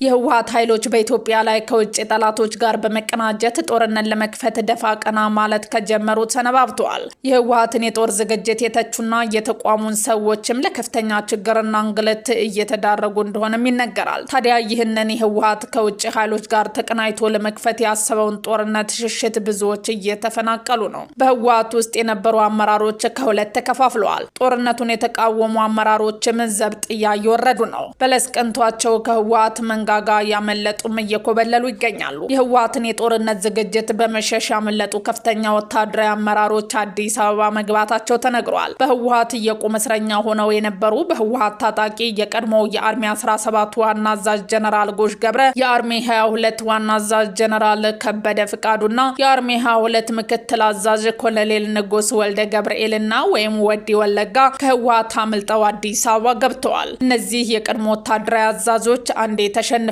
የህወሓት ኃይሎች በኢትዮጵያ ላይ ከውጭ ጠላቶች ጋር በመቀናጀት ጦርነት ለመክፈት ደፋ ቀና ማለት ከጀመሩት ሰነባብተዋል። የህወሓትን የጦር ዝግጅት የተቹና የተቋሙን ሰዎችም ለከፍተኛ ችግርና እንግልት እየተዳረጉ እንደሆነም ይነገራል። ታዲያ ይህንን የህወሓት ከውጭ ኃይሎች ጋር ተቀናጅቶ ለመክፈት ያሰበውን ጦርነት ሽሽት ብዙዎች እየተፈናቀሉ ነው። በህወሓት ውስጥ የነበሩ አመራሮች ከሁለት ተከፋፍለዋል። ጦርነቱን የተቃወሙ አመራሮችም ዘብጥያ እየወረዱ ነው። በለስ ቀንቷቸው ከህወሓት መንጋጋ ያመለጡም እየኮበለሉ ይገኛሉ። የህወሓትን የጦርነት ዝግጅት በመሸሽ ያመለጡ ከፍተኛ ወታደራዊ አመራሮች አዲስ አበባ መግባታቸው ተነግሯል። በህወሓት የቁም እስረኛ ሆነው የነበሩ በህወሓት ታጣቂ የቀድሞው የአርሚ 17 ዋና አዛዥ ጀነራል ጎሽ ገብረ፣ የአርሚ 22 ዋና አዛዥ ጀነራል ከበደ ፍቃዱና የአርሚ 22 ምክትል አዛዥ ኮሎኔል ንጉስ ወልደ ገብርኤልና ወይም ወዲ ወለጋ ከህወሓት አምልጠው አዲስ አበባ ገብተዋል። እነዚህ የቀድሞ ወታደራዊ አዛዦች አንዴ ተሸንፈናል፣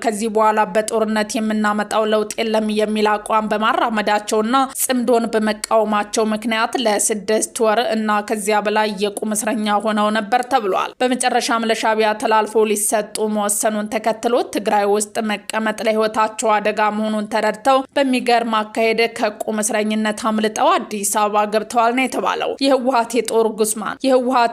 ከዚህ በኋላ በጦርነት የምናመጣው ለውጥ የለም የሚል አቋም በማራመዳቸውና ጽምዶን በመቃወማቸው ምክንያት ለ6 ወር እና ከዚያ በላይ የቁም እስረኛ ሆነው ነበር ተብሏል። በመጨረሻም ለሻዕቢያ ተላልፎ ሊሰጡ መወሰኑን ተከትሎ ትግራይ ውስጥ መቀመጥ ለህይወታቸው አደጋ መሆኑን ተረድተው በሚገርም አካሄድ ከቁም እስረኝነት አምልጠው አዲስ አበባ ገብተዋል ነው የተባለው። የህወሓት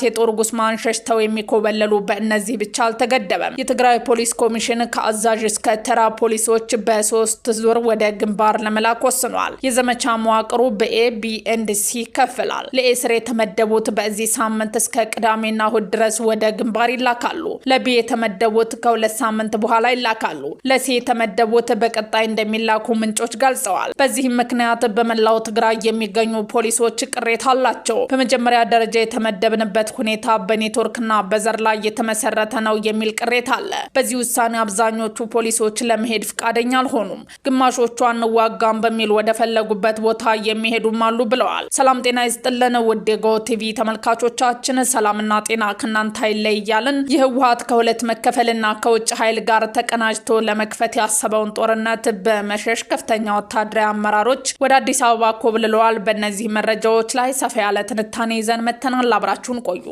የጦር ጉስማን ሸሽተው የሚኮበለሉ በእነዚህ ብቻ አልተገደበም። የትግራይ ፖሊስ ኮሚሽን ከአዛዥ እስከ ተራ ፖሊሶች በ3 ዙር ወደ ግንባር ለመላክ ወስኗል። የዘመቻ መዋቅሩ በኤ ቢ ኤንድ ሲ ይከፈላል። ለኤ ስር የተመደቡት በዚህ ሳምንት እስከ ቅዳሜና እሁድ ድረስ ወደ ግንባር ይላካሉ። ለቢ የተመደቡት ከ2 ሳምንት በኋላ ይላካሉ። ለሲ የተመደቡት በቀጣይ እንደሚላኩ ምንጮች ገልጸዋል። በዚህም ምክንያት በመላው ትግራይ የሚገኙ ፖሊሶች ቅሬታ አላቸው። በመጀመሪያ ደረጃ የተመደብንበት ሁኔታ በኔትወርክና በዘር ላይ የተመሰረተ ነው የሚል ቅሬታ አለ። በዚህ ውሳኔ አብዛኞቹ ፖሊሶች ለመሄድ ፍቃደኛ አልሆኑም። ግማሾቹ አንዋጋም በሚል ወደ ፈለጉበት ቦታ የሚሄዱም አሉ ብለዋል። ሰላም ጤና ይስጥልን ውድ የጎ ቲቪ ተመልካቾቻችን፣ ሰላምና ጤና ከናንተ አይለይ እያልን የህወሓት ከሁለት መከፈልና ከውጭ ኃይል ጋር ተቀናጅቶ ለመክፈት ያሰበውን ጦርነት በመሸሽ ከፍተኛ ወታደራዊ አመራሮች ወደ አዲስ አበባ ኮብልለዋል። በእነዚህ መረጃዎች ላይ ሰፋ ያለ ትንታኔ ይዘን መተናል። አብራችሁን ቆዩ።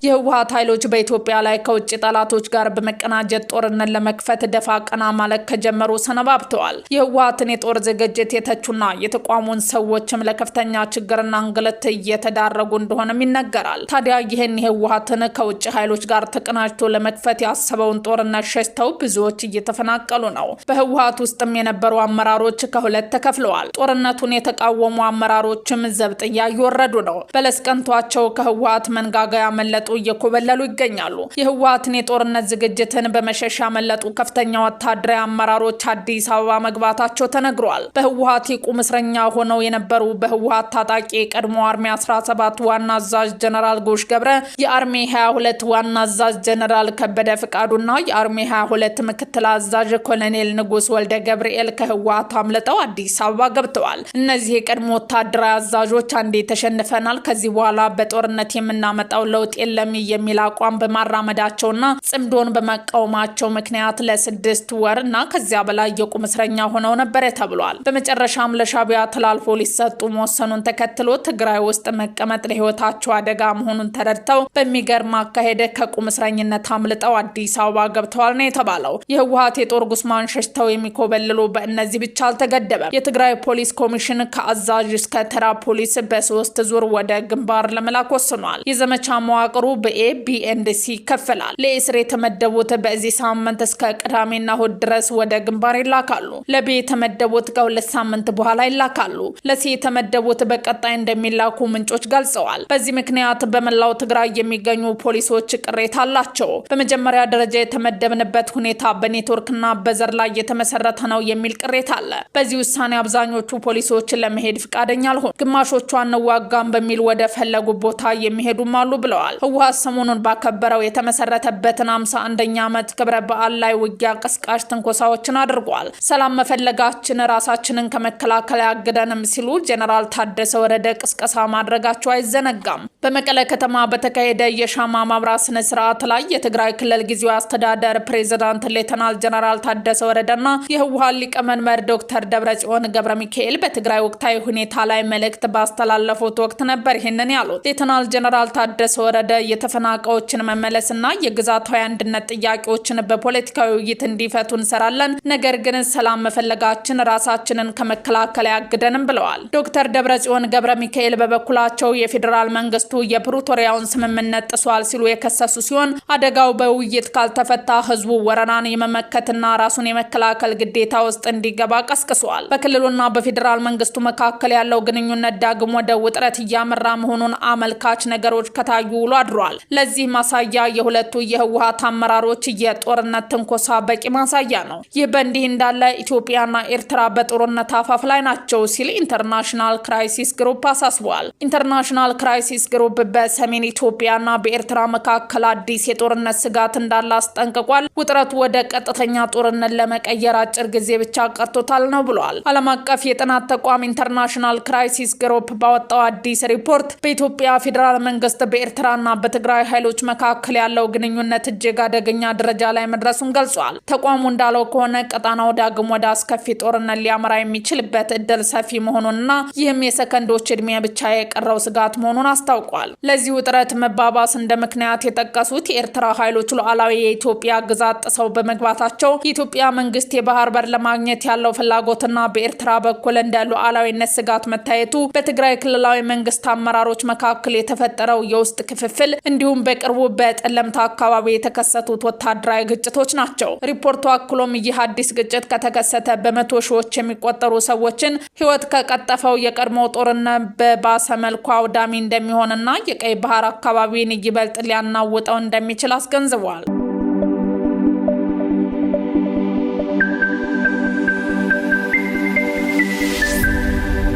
የህወሓት ኃይሎች በኢትዮጵያ ላይ ከውጭ ጠላቶች ጋር በመቀናጀት ጦርነት ለመክፈት ደፋ ቀና ማለት ከጀመሩ ሰነባብተዋል። የህወሓትን የጦር ዝግጅት የተቹና የተቋሙን ሰዎችም ለከፍተኛ ችግርና እንግልት እየተዳረጉ እንደሆነም ይነገራል። ታዲያ ይህን የህወሓትን ከውጭ ኃይሎች ጋር ተቀናጅቶ ለመክፈት ያሰበውን ጦርነት ሸሽተው ብዙዎች እየተፈናቀሉ ነው። በህወሓት ውስጥም የነበሩ አመራሮች ከሁለት ተከፍለዋል። ጦርነቱን የተቃወሙ አመራሮችም ዘብጥያ እየወረዱ ነው። በለስ ቀንቷቸው ከህወሓት መንጋጋ ያመለጡ እየኮበለሉ ይገኛሉ። የህወሓትን የጦርነት ዝግጅትን በመሸሽ ያመለጡ ከፍተኛ ወታደራዊ አመራሮች አዲስ አበባ መግባታቸው ተነግሯል። በህወሓት የቁም እስረኛ ሆነው የነበሩ በህወሓት ታጣቂ የቀድሞ አርሚ 17 ዋና አዛዥ ጀነራል ጎሽ ገብረ፣ የአርሚ 22 ዋና አዛዥ ጀነራል ከበደ ፍቃዱና የአርሚ 22 ምክትል አዛዥ ኮሎኔል ንጉስ ወልደ ገብርኤል ከህወሓት አምልጠው አዲስ አበባ ገብተዋል። እነዚህ የቀድሞ ወታደራዊ አዛዦች አንዴ ተሸንፈናል፣ ከዚህ በኋላ በጦርነት የምናመጣው ለውጥ የለም የሚል አቋም በማራመዳቸውና ጽምዶን በመቃወማቸው ምክንያት ለ6 ወር እና ከዚያ በላይ የቁም እስረኛ ሆነው ነበር ተብሏል። በመጨረሻም ለሻዕቢያ ተላልፎ ሊሰጡ መወሰኑን ተከትሎ ትግራይ ውስጥ መቀመጥ ለህይወታቸው አደጋ መሆኑን ተረድተው በሚገርም አካሄድ ከቁም እስረኝነት አምልጠው አዲስ አበባ ገብተዋል ነው የተባለው። የህወሓት የጦር ጉስማን ሸሽተው የሚኮበልሉ በእነዚህ ብቻ አልተገደበም። የትግራይ ፖሊስ ኮሚሽን ከአዛዥ እስከ ተራ ፖሊስ በ3 ዙር ወደ ግንባር ለመላክ ወስኗል። የዘመቻ መዋቅሩ በኤ ቢ ኤንድ ሲ ይከፈላል። ለኤ ስር የተመደቡት በዚህ ሳምንት እስከ ቅዳሜና እሁድ ድረስ ወደ ግንባር ይላካሉ። ለቢ የተመደቡት ከ2 ሳምንት በኋላ ይላካሉ። ለሲ የተመደቡት በቀጣይ እንደሚላኩ ምንጮች ገልጸዋል። በዚህ ምክንያት በመላው ትግራይ የሚገኙ ፖሊሶች ቅሬታ አላቸው። በመጀመሪያ ደረጃ የተመደብንበት ሁኔታ በኔትወርክና በዘር ላይ የተመሰረተ ነው የሚል ቅሬታ አለ። በዚህ ውሳኔ አብዛኞቹ ፖሊሶች ለመሄድ ፍቃደኛ አልሆኑም። ግማሾቹ አንዋጋም በሚል ወደ ፈለጉ ቦታ የሚሄዱም አሉ ብለዋል። ህወሓት ሰሞኑን ባከበረው የተመሰረተበትን 51ኛ ዓመት ክብረ በዓል ላይ ውጊያ ቀስቃሽ ትንኮሳዎችን አድርጓል። ሰላም መፈለጋችን ራሳችንን ከመከላከል ያግደንም ሲሉ ጀነራል ታደሰ ወረደ ቅስቀሳ ማድረጋቸው አይዘነጋም። በመቀለ ከተማ በተካሄደ የሻማ ማብራት ስነ ስርዓት ላይ የትግራይ ክልል ጊዜያዊ አስተዳደር ፕሬዝዳንት ሌተናል ጀነራል ታደሰ ወረደና የህወሓት ሊቀመንበር ዶክተር ደብረጽዮን ገብረ ሚካኤል በትግራይ ወቅታዊ ሁኔታ ላይ መልእክት ባስተላለፉት ወቅት ነበር ይህንን ያሉት። ሌተናል ጀነራል ታደሰ ወረደ የተፈናቃዮችን መመለስና የግዛታዊ አንድነት ጥያቄዎችን በፖለቲካዊ ውይይት እንዲፈቱ እንሰራለን፣ ነገር ግን ሰላም መፈለጋችን ራሳችንን ከመከላከል ያግደንም ብለዋል። ዶክተር ደብረጽዮን ገብረ ሚካኤል በበኩላቸው የፌዴራል መንግስቱ የፕሪቶሪያውን ስምምነት ጥሷል ሲሉ የከሰሱ ሲሆን አደጋው በውይይት ካልተፈታ ህዝቡ ወረራን የመመከትና ራሱን የመከላከል ግዴታ ውስጥ እንዲገባ ቀስቅሷል። በክልሉና በፌዴራል መንግስቱ መካከል ያለው ግንኙነት ዳግም ወደ ውጥረት እያመራ መሆኑን አመልካች ነገሮች ከታዩ ውሎ አድሯል። ለዚህ ማሳያ የሁለቱ የህወሓት አመራሮች የጦርነት ትንኮሳ በቂ ማሳያ ነው። ይህ በእንዲህ እንዳለ ኢትዮጵያና ኤርትራ በጦርነት አፋፍ ላይ ናቸው ሲል ኢንተርናሽናል ክራይሲስ ግሩፕ አሳስቧል። ኢንተርናሽናል ክራይሲስ ግሩፕ በሰሜን ኢትዮጵያና በኤርትራ መካከል አዲስ የጦርነት ስጋት እንዳለ አስጠንቅቋል። ውጥረቱ ወደ ቀጥተኛ ጦርነት ለመቀየር አጭር ጊዜ ብቻ ቀርቶታል ነው ብሏል። ዓለም አቀፍ የጥናት ተቋም ኢንተርናሽናል ክራይሲስ ግሩፕ ባወጣው አዲስ ሪፖርት በኢትዮጵያ ፌዴራል መንግስት በኤርትራና በትግራይ ኃይሎች መካከል ያለው ግንኙነት እጅግ አደገኛ ደረጃ ላይ መድረሱን ገልጿል። ተቋሙ እንዳለው ከሆነ ቀጣናው ዳግም ወደ አስከፊ ጦርነት ሊያመራ የሚችልበት እድል ሰፊ መሆኑንና ይህም የሰከንዶች እድሜ ብቻ የቀረው ስጋት መሆኑን አስታውቋል። ለዚህ ውጥረት መባባስ እንደ ምክንያት የጠቀሱት የኤርትራ ኃይሎች ሉዓላዊ የኢትዮጵያ ግዛት ጥሰው በመግባታቸው የኢትዮጵያ መንግስት የባህር በር ለማግኘት ያለው ፍላጎትና በኤርትራ በኩል እንደ ሉዓላዊነት ስጋት መታየቱ፣ በትግራይ ክልላዊ መንግስት አመራሮች መካከል የተፈጠረው የውስጥ ክፍፍል እንዲሁም በቅርቡ በጠለምታ አካባቢ የተከሰቱት ወታደራዊ ግጭቶች ናቸው። ሪፖርቱ አክሎም ይህ አዲስ ግጭት ከተከሰተ በመቶ ሺዎች የሚቆጠሩ ሰዎችን ህይወት ከቀጠፈው የቀድሞው ጦርነት በባሰ መልኩ አውዳሚ እንደሚሆንና የቀይ ባህር አካባቢን ይበልጥ ሊያናውጠው እንደሚችል አስገንዝቧል።